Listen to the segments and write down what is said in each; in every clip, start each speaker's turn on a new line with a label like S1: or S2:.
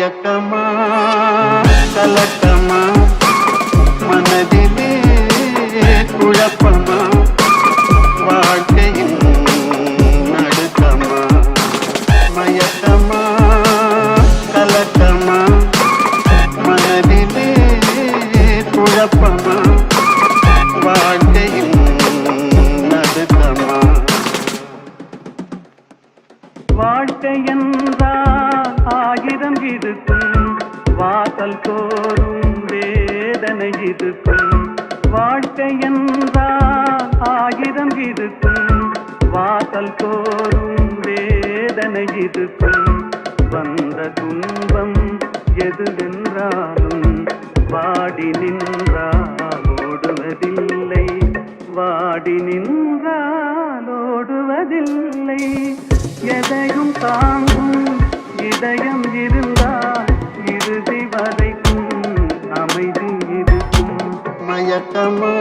S1: மயக்கமா கலக்கமா மனதிலே குழப்பமா வாழ்க்கையின் நடுக்கமா மயக்கமா கலக்கமா மனதிலே குழப்பமா வாழ்க்கையின் நடுக்கமா வாழ்க்கை என்றால் ஆயிரம் இருக்கும் வாசல் தோறும் வேதனை இருக்கும் வாழ்க்கை என்றால் ஆயிரம் இருக்கும் வாசல் தோறும் வேதனை இருக்கும் வந்த துன்பம் எதுவென்றாலும் வாடி நின்றால் ஓடுவதில்லை வாடி நின்றால் ஓடுவதில்லை எதையும் தாங்கும் இதயம் இருந்தால் இறுதி வரைக்கும் அமைதி இருக்கும் மயக்கமா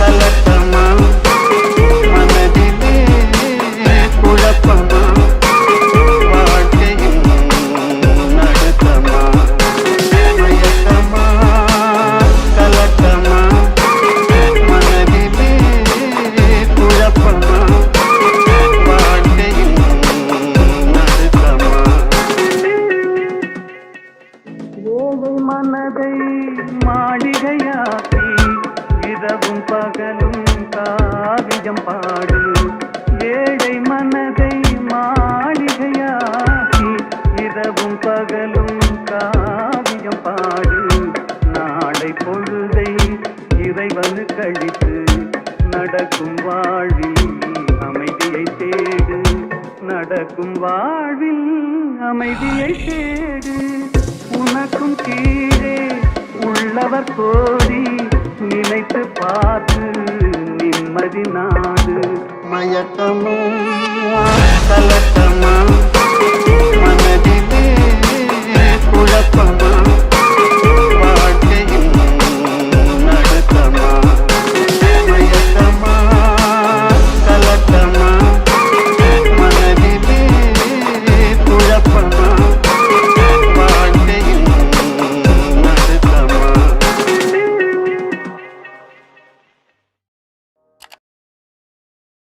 S1: கலக்கமா மனதிலே குழப்பமா வாழ்க்கையின் நடுக்கமா மயக்கமா கலக்கமா மனதிலே குழப்பமா மனதை மாளிகையாக்கி இரவும் பகலும் காவியம் பாடு ஏழை மனதை மாளிகையாக்கி இரவும் பகலும் காவியம் பாடு நாளை பொழுதை இறைவனு கழித்து நடக்கும் வாழ்வில் அமைதியை தேடு நடக்கும் வாழ்வில் அமைதியை தேடு உனக்கும் கீழே உள்ளவர் கோடி நினைத்து பார்த்து நிம்மதி நாடு மயக்கமா கலக்கமா மனதி